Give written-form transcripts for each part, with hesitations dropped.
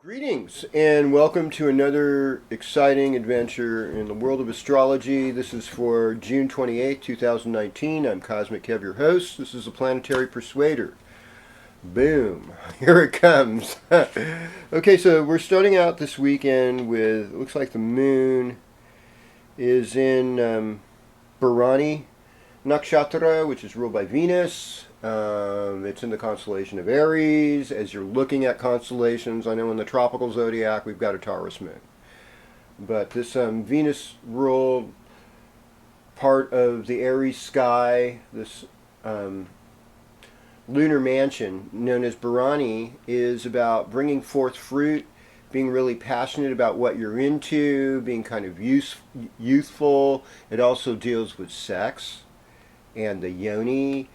Greetings and welcome to another exciting adventure in the world of astrology. This is for June 28th, 2019. I'm KozMcKev, your host. This is the Planetary Persuader. Boom. Here it comes. Okay, so we're starting out this weekend with, it looks like the moon is in Bharani Nakshatra, which is ruled by Venus. It's in the constellation of Aries. As you're looking at constellations, I know in the tropical zodiac we've got a Taurus moon. But this Venus ruled part of the Aries sky, this lunar mansion known as Bharani, is about bringing forth fruit, being really passionate about what you're into, being kind of youthful. It also deals with sex and the yoni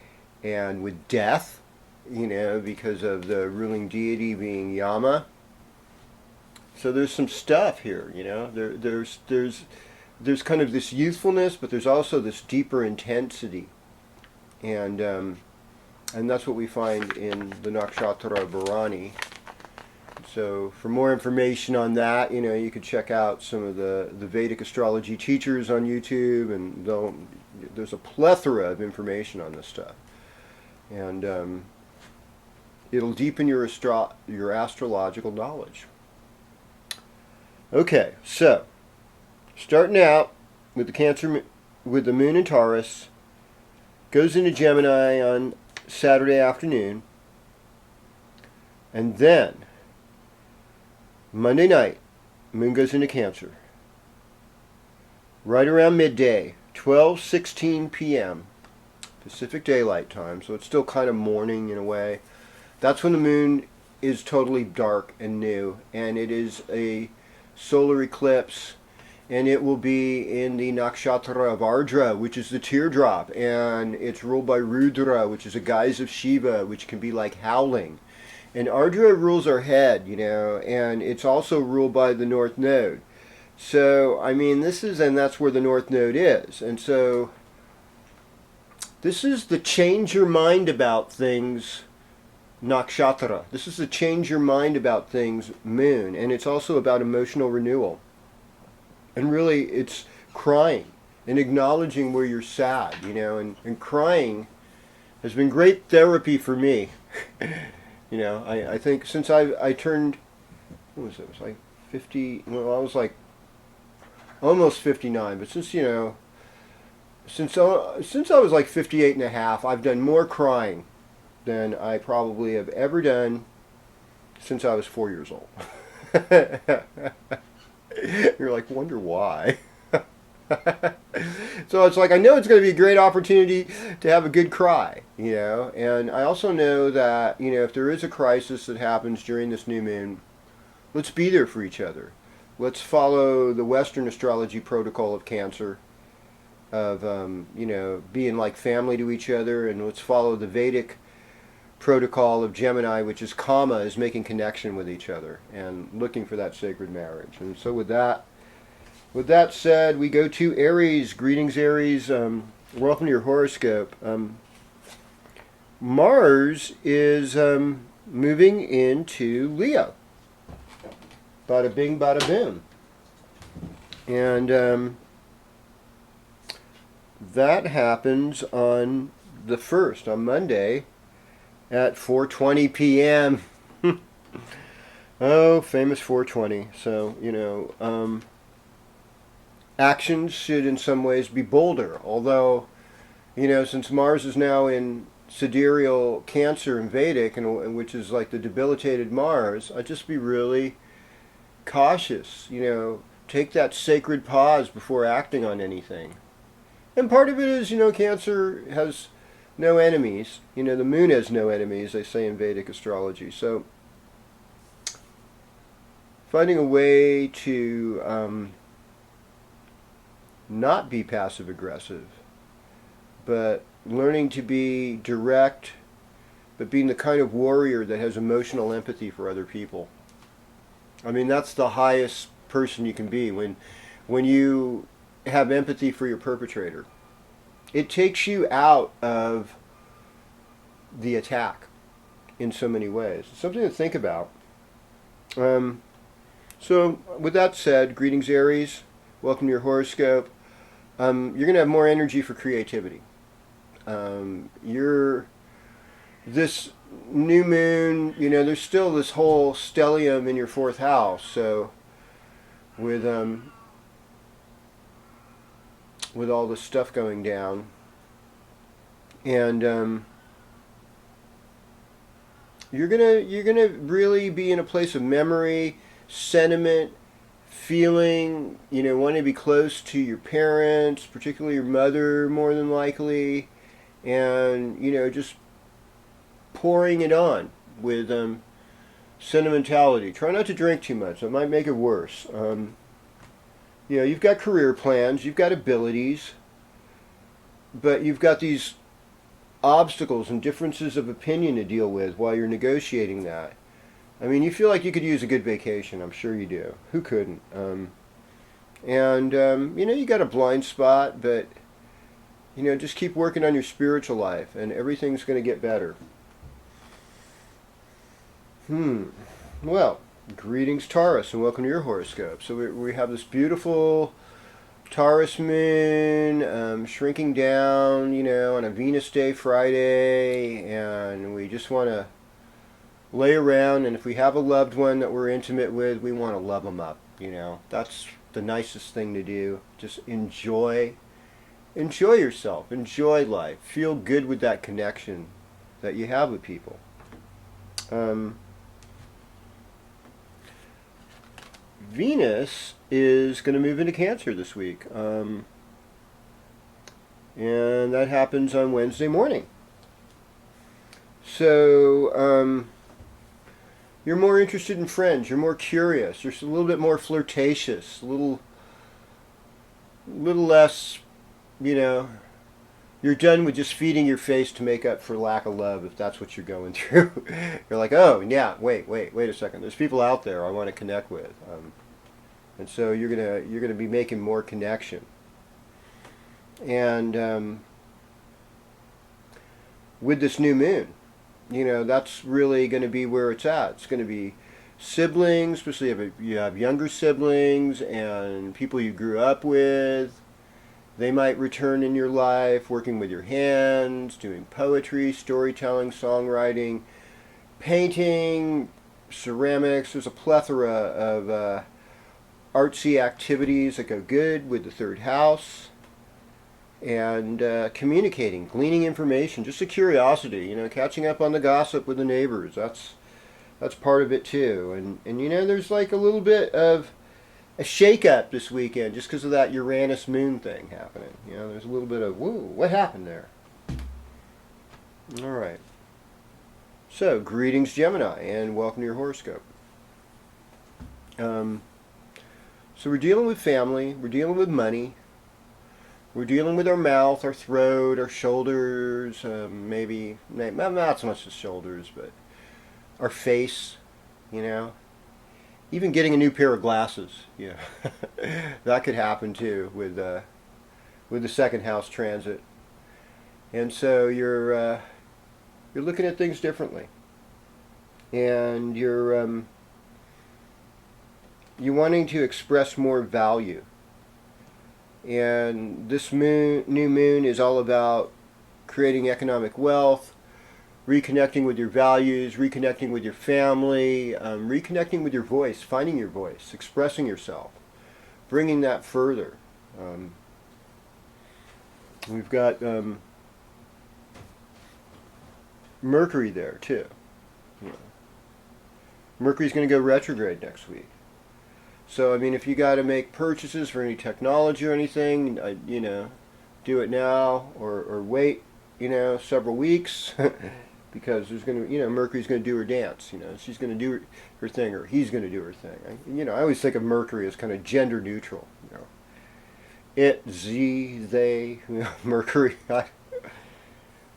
and with death, because of the ruling deity being Yama. So there's some stuff here, there's kind of this youthfulness, but there's also this deeper intensity, and that's what we find in the Nakshatra Bharani. So for more information on that, you could check out some of the Vedic astrology teachers on YouTube, and there's a plethora of information on this stuff. And it'll deepen your astrological knowledge. Okay, so starting out with with the moon in Taurus, goes into Gemini on Saturday afternoon, and then Monday night, moon goes into Cancer. Right around midday, 12:16 p.m. Pacific Daylight Time, so it's still kind of morning in a way. That's when the moon is totally dark and new, and it is a solar eclipse, and it will be in the nakshatra of Ardra, which is the teardrop, and it's ruled by Rudra, which is a guise of Shiva, which can be like howling. And Ardra rules our head, and it's also ruled by the North Node. So, and that's where the North Node is. And so, this is the change your mind about things nakshatra. This is the change your mind about things moon. And it's also about emotional renewal. And really, it's crying and acknowledging where you're sad, and crying has been great therapy for me. I think since I turned, what was it? It was like 50, well, I was like almost 59, but since I was like 58 and a half, I've done more crying than I probably have ever done since I was 4 years old. You're like, wonder why. So it's like, I know it's going to be a great opportunity to have a good cry, and I also know that, if there is a crisis that happens during this new moon, let's be there for each other. Let's follow the Western astrology protocol of Cancer, of being like family to each other, and let's follow the Vedic protocol of Gemini, which is Kama, is making connection with each other and looking for that sacred marriage. And so with that said, we go to Aries. Greetings, Aries. Welcome to your horoscope. Mars is moving into Leo. Bada bing, bada boom. And that happens on the 1st, on Monday, at 4:20 p.m. Oh, famous 4:20. So, actions should in some ways be bolder. Although, since Mars is now in sidereal Cancer in Vedic, and which is like the debilitated Mars, I'd just be really cautious. Take that sacred pause before acting on anything. And part of it is, Cancer has no enemies. The moon has no enemies, they say in Vedic astrology. So, finding a way to not be passive aggressive, but learning to be direct, but being the kind of warrior that has emotional empathy for other people. That's the highest person you can be when you have empathy for your perpetrator. It takes you out of the attack in so many ways. It's something to think about. So with that said, greetings Aries. Welcome to your horoscope. You're going to have more energy for creativity. You're this new moon, there's still this whole stellium in your fourth house. So with all this stuff going down, and you're gonna really be in a place of memory, sentiment, feeling, wanting to be close to your parents, particularly your mother, more than likely, and just pouring it on with sentimentality. Try not to drink too much; that might make it worse. You've got career plans, you've got abilities, but you've got these obstacles and differences of opinion to deal with while you're negotiating that. I mean, you feel like you could use a good vacation. I'm sure you do. Who couldn't? You got a blind spot, but just keep working on your spiritual life, and everything's going to get better. Well, greetings Taurus, and welcome to your horoscope. So we have this beautiful Taurus moon shrinking down, on a Venus Day Friday, and we just want to lay around, and if we have a loved one that we're intimate with, we want to love them up. That's the nicest thing to do. Just enjoy yourself, enjoy life, feel good with that connection that you have with people. Venus is going to move into Cancer this week, and that happens on Wednesday morning. So you're more interested in friends, you're more curious, you're a little bit more flirtatious, a little less, you're done with just feeding your face to make up for lack of love, if that's what you're going through. You're like, oh yeah, wait a second, there's people out there I want to connect with, and so you're gonna be making more connection. And with this new moon, that's really going to be where it's at. It's going to be siblings, especially if you have younger siblings and people you grew up with. They might return in your life, working with your hands, doing poetry, storytelling, songwriting, painting, ceramics. There's a plethora of artsy activities that go good with the third house. And communicating, gleaning information, just a curiosity, catching up on the gossip with the neighbors. That's part of it too. And there's like a little bit of a shake-up this weekend just because of that Uranus moon thing happening. There's a little bit of, whoa, what happened there? All right. So, greetings Gemini, and welcome to your horoscope. So we're dealing with family, we're dealing with money. We're dealing with our mouth, our throat, our shoulders, maybe not so much the shoulders, but our face, Even getting a new pair of glasses, that could happen too with the second house transit. And so you're looking at things differently, and you're wanting to express more value. And this new moon is all about creating economic wealth, reconnecting with your values, reconnecting with your family, reconnecting with your voice, finding your voice, expressing yourself, bringing that further. We've got Mercury there too. Mercury's going to go retrograde next week. So, if you got to make purchases for any technology or anything, do it now or wait, several weeks because there's going to, Mercury's going to do her dance, she's going to do her thing, or he's going to do her thing. I always think of Mercury as kind of gender neutral, It, ze, they, Mercury.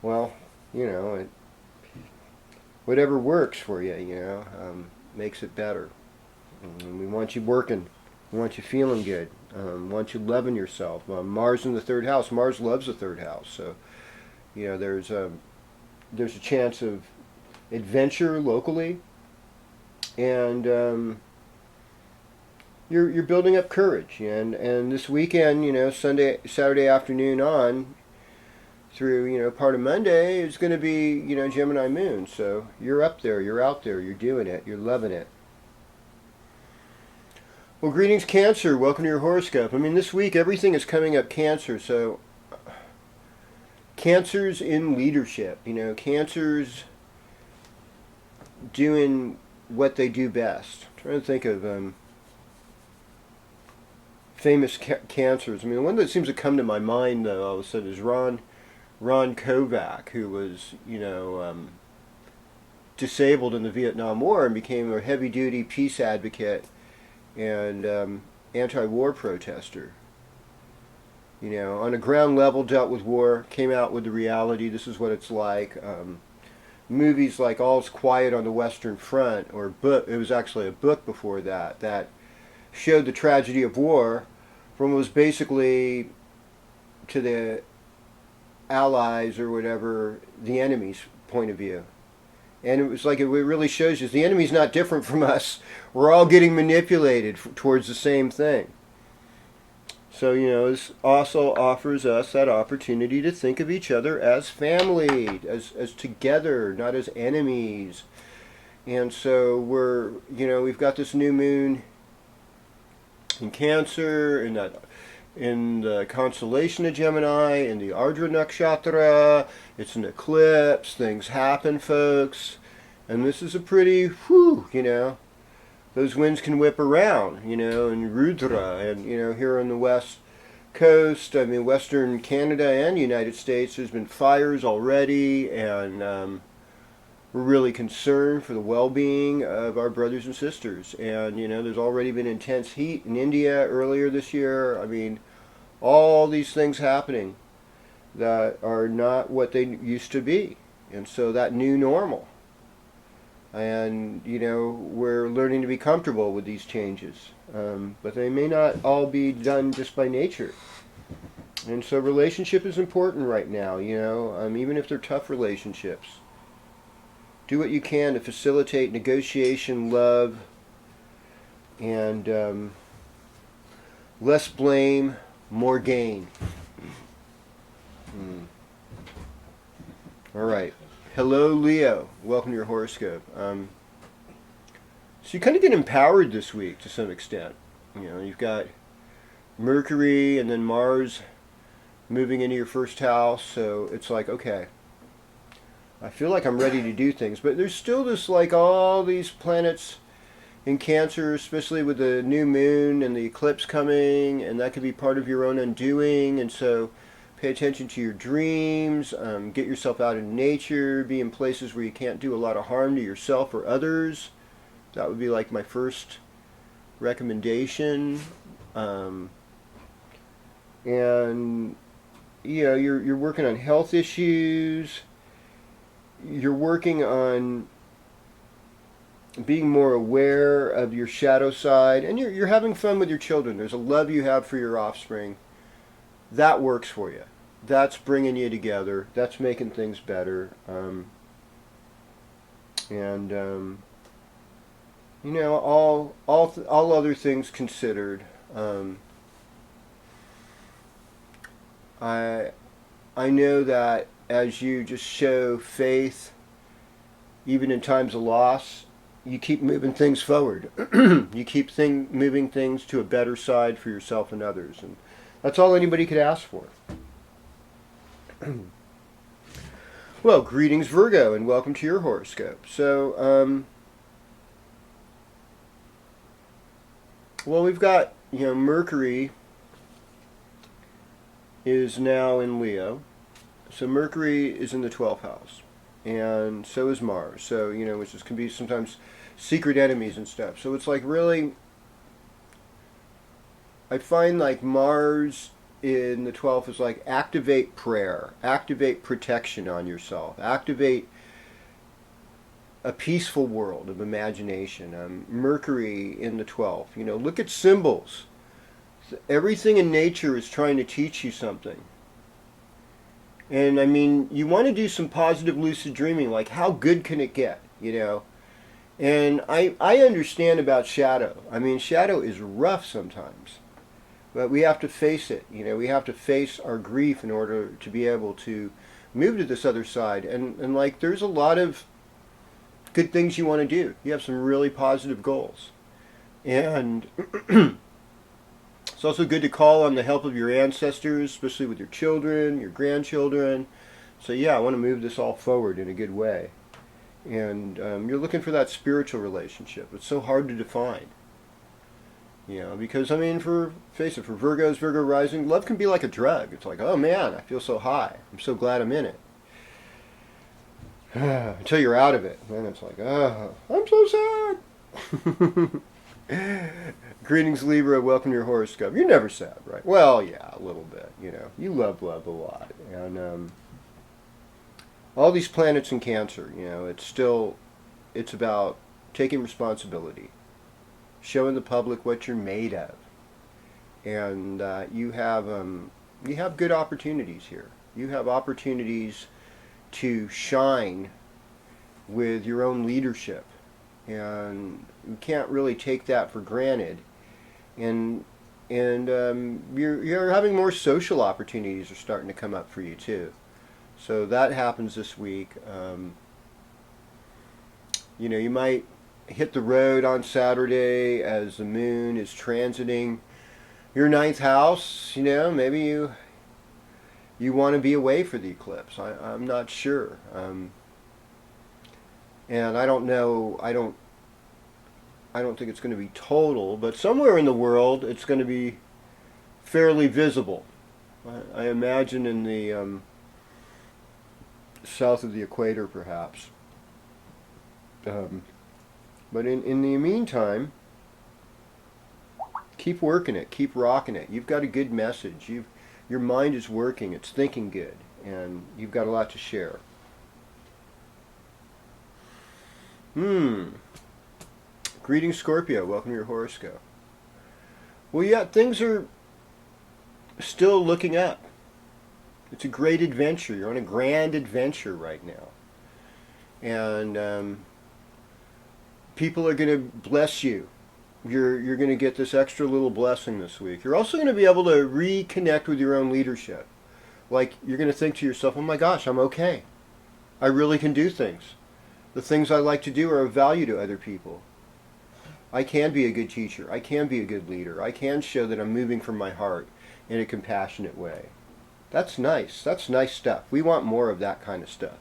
Well, whatever works for you, makes it better. And we want you working. We want you feeling good. We want you loving yourself. Mars in the third house. Mars loves the third house. So, there's a chance of adventure locally. and you're building up courage. And this weekend, Saturday afternoon on through part of Monday is going to be Gemini moon. So you're up there, you're out there, you're doing it, you're loving it. Well, greetings, Cancer. Welcome to your horoscope. I mean, this week everything is coming up Cancer. So Cancer's in leadership. Cancer's doing what they do best. I'm trying to think of famous Cancers. I mean, the one that seems to come to my mind, though, all of a sudden is Ron Kovac, who was, disabled in the Vietnam War and became a heavy-duty peace advocate and anti-war protester. On a ground level, dealt with war, came out with the reality, this is what it's like. Movies like All's Quiet on the Western Front, or book, it was actually a book before that showed the tragedy of war from what was basically, to the Allies or whatever, the enemy's point of view. And it was like, it really shows you the enemy's not different from us. We're all getting manipulated towards the same thing. So, this also offers us that opportunity to think of each other as family, as together, not as enemies. And so we've got this new moon in Cancer, in the constellation of Gemini, in the Ardra Nakshatra. It's an eclipse. Things happen, folks. And this is a pretty, those winds can whip around, in Rudra. And, here on the West Coast, I mean, Western Canada and United States, there's been fires already. And we're really concerned for the well-being of our brothers and sisters. And, there's already been intense heat in India earlier this year. I mean, all these things happening that are not what they used to be. And so that new normal. And, we're learning to be comfortable with these changes. But they may not all be done just by nature. And so relationship is important right now, even if they're tough relationships. Do what you can to facilitate negotiation, love, and less blame, more gain. All right. Hello, Leo. Welcome to your horoscope. So you kind of get empowered this week to some extent. You've got Mercury and then Mars moving into your first house. So it's like, okay, I feel like I'm ready to do things. But there's still this, like, all these planets in Cancer, especially with the new moon and the eclipse coming, and that could be part of your own undoing. And so pay attention to your dreams, get yourself out in nature, be in places where you can't do a lot of harm to yourself or others. That would be like my first recommendation. And you're working on health issues. You're working on being more aware of your shadow side, and you're having fun with your children. There's a love you have for your offspring. That works for you. That's bringing you together. That's making things better. All other things considered, I know that as you just show faith, even in times of loss, you keep moving things forward. You keep moving things to a better side for yourself and others. And that's all anybody could ask for. Well, greetings, Virgo, and welcome to your horoscope. So, we've got, Mercury is now in Leo. So Mercury is in the 12th house. And so is Mars. So, which can be sometimes secret enemies and stuff. So it's like really, I find like Mars in the 12th is like activate prayer, activate protection on yourself, activate a peaceful world of imagination. Mercury in the 12th, look at symbols. Everything in nature is trying to teach you something. And I mean, you want to do some positive lucid dreaming, like how good can it get, And I understand about shadow. I mean, shadow is rough sometimes. But we have to face it. We have to face our grief in order to be able to move to this other side. And like, there's a lot of good things you want to do. You have some really positive goals. And it's also good to call on the help of your ancestors, especially with your children, your grandchildren. So yeah, I want to move this all forward in a good way. And you're looking for that spiritual relationship. It's so hard to define. Because I mean, face it, for Virgos, Virgo rising, love can be like a drug. It's like, oh man, I feel so high. I'm so glad I'm in it. Until you're out of it. Then it's like, oh, I'm so sad. Greetings, Libra. Welcome to your horoscope. You're never sad, right? Well, yeah, a little bit. You love love a lot. And all these planets in Cancer, it's about taking responsibility, showing the public what you're made of, and you have good opportunities here. You have opportunities to shine with your own leadership, and you can't really take that for granted. And you're having more social opportunities are starting to come up for you too. So that happens this week. You might hit the road on Saturday as the moon is transiting your ninth house. Maybe you want to be away for the eclipse. I'm not sure. And I don't know. I don't think it's going to be total, but somewhere in the world it's going to be fairly visible. I imagine in the south of the equator, perhaps. But in the meantime, keep working it, keep rocking it. You've got a good message. Your mind is working, it's thinking good, and you've got a lot to share. Greetings, Scorpio. Welcome to your horoscope. Well, yeah, things are still looking up. It's a great adventure. You're on a grand adventure right now. And people are going to bless you. You're going to get this extra little blessing this week. You're also going to be able to reconnect with your own leadership. Like, you're going to think to yourself, oh my gosh, I'm okay. I really can do things. The things I like to do are of value to other people. I can be a good teacher. I can be a good leader. I can show that I'm moving from my heart in a compassionate way. That's nice. That's nice stuff. We want more of that kind of stuff.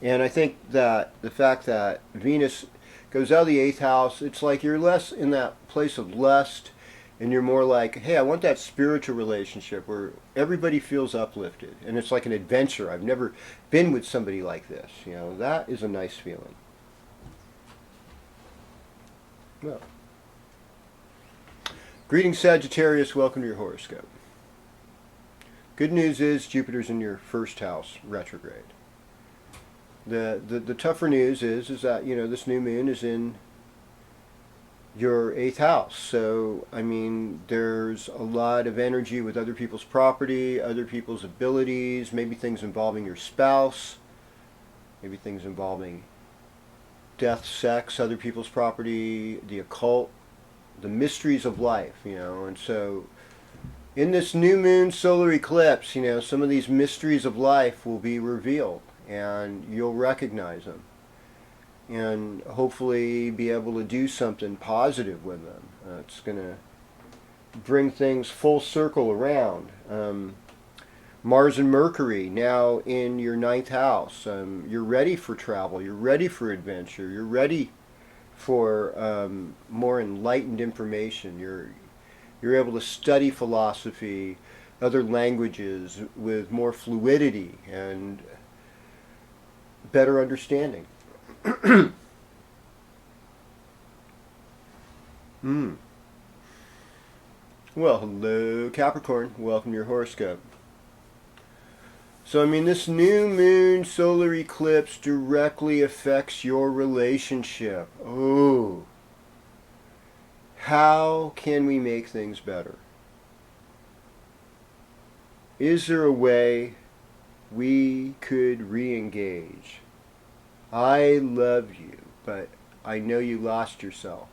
And I think that the fact that Venus goes out of the 8th house, it's like you're less in that place of lust, and you're more like, hey, I want that spiritual relationship where everybody feels uplifted, and it's like an adventure. I've never been with somebody like this. That is a nice feeling. Well, greetings, Sagittarius. Welcome to your horoscope. Good news is Jupiter's in your first house, retrograde. The tougher news is that this new moon is in your 8th house. So I mean, there's a lot of energy with other people's property, other people's abilities, maybe things involving your spouse, maybe things involving death, sex, other people's property, the occult, the mysteries of life. And so in this new moon solar eclipse, some of these mysteries of life will be revealed, and you'll recognize them, and hopefully be able to do something positive with them. It's going to bring things full circle around. Mars and Mercury now in your 9th house. You're ready for travel. You're ready for adventure. You're ready for more enlightened information. You're able to study philosophy, other languages with more fluidity and better understanding. Well, hello, Capricorn. Welcome to your horoscope. So, I mean, this new moon solar eclipse directly affects your relationship. Oh. How can we make things better? Is there a way we could re-engage? I love you, but I know you lost yourself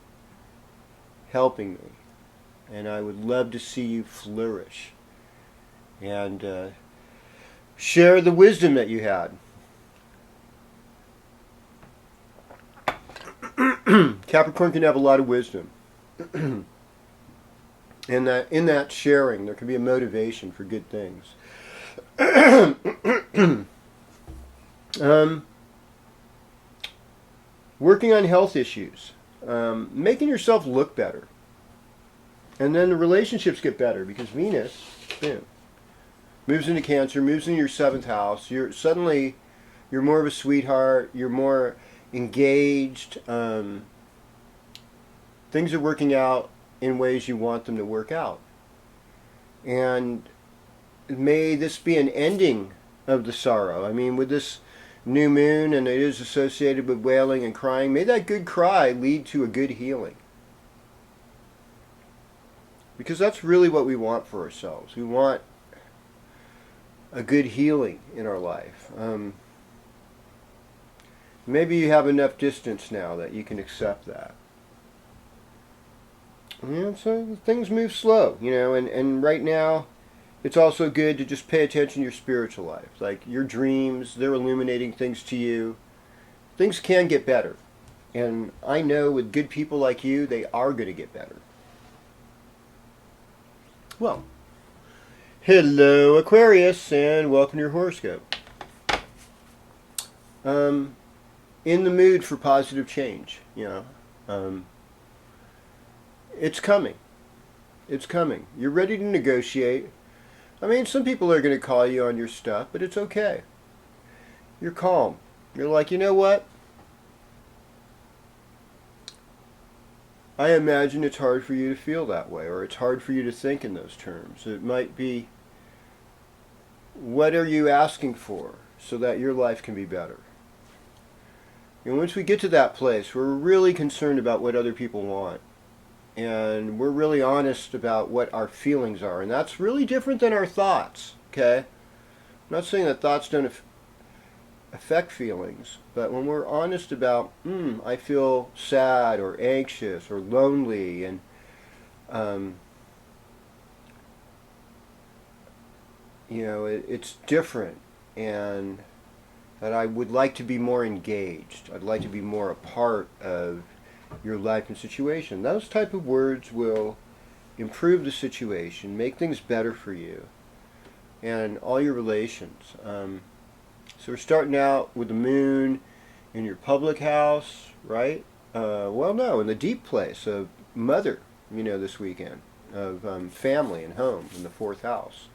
helping me, and I would love to see you flourish and share the wisdom that you had. Capricorn can have a lot of wisdom. And that in that sharing, there can be a motivation for good things. Working on health issues. Making yourself look better. And then the relationships get better because Venus, moves into Cancer, moves into your 7th house. You're more of a sweetheart. You're more engaged. Things are working out in ways you want them to work out. And may this be an ending of the sorrow. I mean, with this new moon, and it is associated with wailing and crying, may that good cry lead to a good healing. Because that's really what we want for ourselves. We want a good healing in our life. Maybe you have enough distance now that you can accept that. So things move slow, and right now it's also good to just pay attention to your spiritual life. Like your dreams, they're illuminating things to you. Things can get better. And I know with good people like you, they are going to get better. Well, hello Aquarius, and welcome to your horoscope. In the mood for positive change, it's coming. It's coming. You're ready to negotiate. I mean, some people are going to call you on your stuff, but it's okay. You're calm. You're like, you know what? I imagine it's hard for you to feel that way, or it's hard for you to think in those terms. It might be, what are you asking for so that your life can be better? And once we get to that place, we're really concerned about what other people want. And we're really honest about what our feelings are. And that's really different than our thoughts, okay? I'm not saying that thoughts don't affect feelings, but when we're honest about, I feel sad or anxious or lonely, and it's different, and that I would like to be more engaged. I'd like to be more a part of your life and situation. Those type of words will improve the situation, make things better for you and all your relations. So we're starting out with the moon in your public house, right? In the deep place of mother, this weekend, of family and home in the 4th house.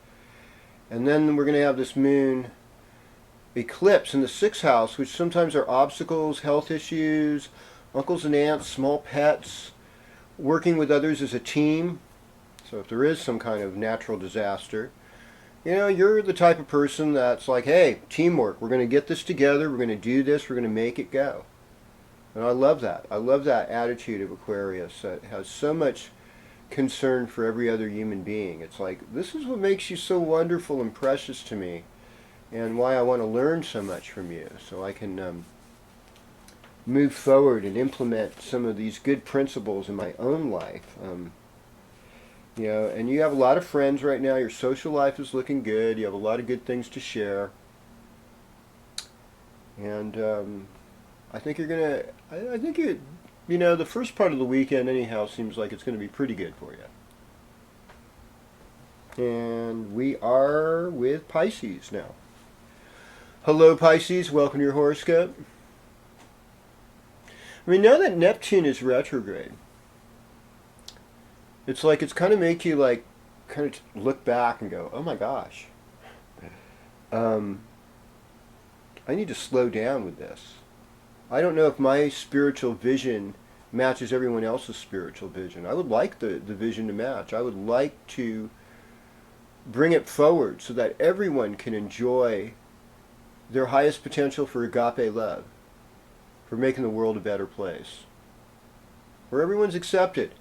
And then we're going to have this moon eclipse in the 6th house, which sometimes are obstacles, health issues, uncles and aunts, small pets, working with others as a team. So if there is some kind of natural disaster, you're the type of person that's like, hey, teamwork, we're going to get this together, we're going to do this, we're going to make it go. And I love that. I love that attitude of Aquarius that has so much concern for every other human being. It's like, this is what makes you so wonderful and precious to me, and why I want to learn so much from you, so I can move forward and implement some of these good principles in my own life. And you have a lot of friends right now. Your social life is looking good. You have a lot of good things to share. And I think you're gonna. I think the first part of the weekend anyhow seems like it's going to be pretty good for you. And we are with Pisces now. Hello Pisces, welcome to your horoscope. I mean, now that Neptune is retrograde, it's like it's kind of make you like kind of look back and go, oh my gosh, I need to slow down with this. I don't know if my spiritual vision matches everyone else's spiritual vision. I would like the vision to match. I would like to bring it forward so that everyone can enjoy their highest potential for agape love, for making the world a better place, where everyone's accepted,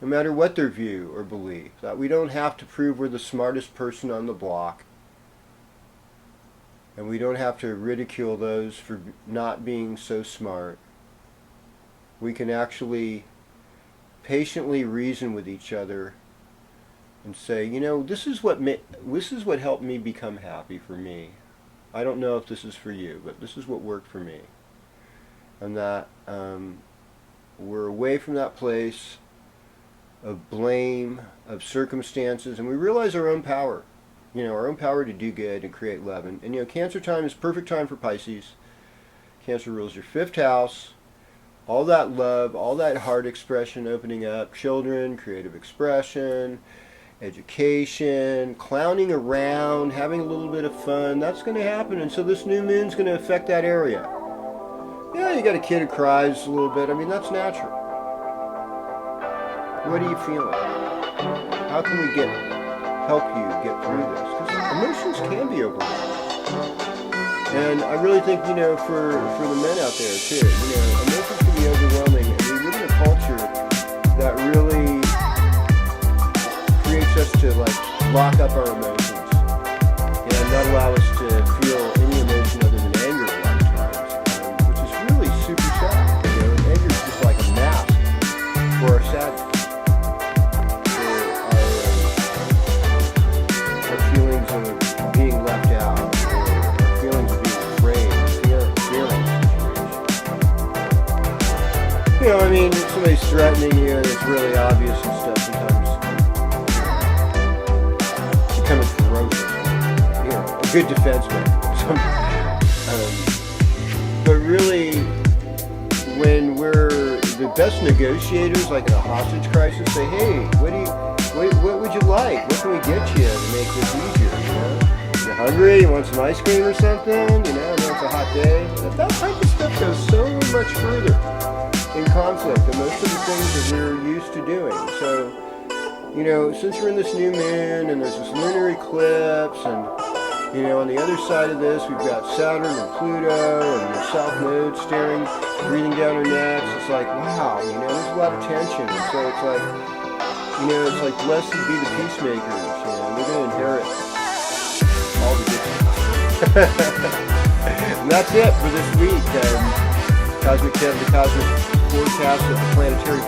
no matter what their view or belief, that we don't have to prove we're the smartest person on the block. And we don't have to ridicule those for not being so smart. We can actually patiently reason with each other and say, you know, this is what helped me become happy for me. I don't know if this is for you, but this is what worked for me. And that we're away from that place of blame, of circumstances, and we realize our own power. You know, our own power to do good and create love. And you know, Cancer time is perfect time for Pisces. Cancer rules your 5th house. All that love, all that heart expression opening up, children, creative expression, education, clowning around, having a little bit of fun, that's going to happen. And so this new moon's going to affect that area. Yeah, you got a kid who cries a little bit. I mean, that's natural. What are you feeling? How can we help you get through this? Because emotions can be overwhelming. And I really think, you know, for the men out there too, you know, emotions can be overwhelming, and we live in a culture that really creates us to like lock up our emotions and not allow us to feel any emotion other than anger a lot of times, which is really super sad. You know, and anger is just like a mask for our sadness. Feelings of being left out, or feelings of being afraid, fearing situations. You know, I mean, if somebody's threatening you and it's really obvious and stuff, sometimes becoming ferocious. You know, a good defense mechanism. But really, when we're the best negotiators, like in a hostage crisis, say, hey, what would you like? What can we get you to make this easier? You know? You're hungry? You want some ice cream or something? You know, it's a hot day. That type of stuff goes so much further in conflict than most of the things that we're used to doing. So, you know, since we're in this new moon and there's this lunar eclipse, and you know, on the other side of this we've got Saturn and Pluto and the South Node breathing down our necks. It's like, wow, you know, there's a lot of tension. And so it's like, you know, it's like, blessed be the peacemakers, you know, they're going to inherit all the good stuff. And that's it for this week. KozMcKev, the Cosmic Forecast of the Planetary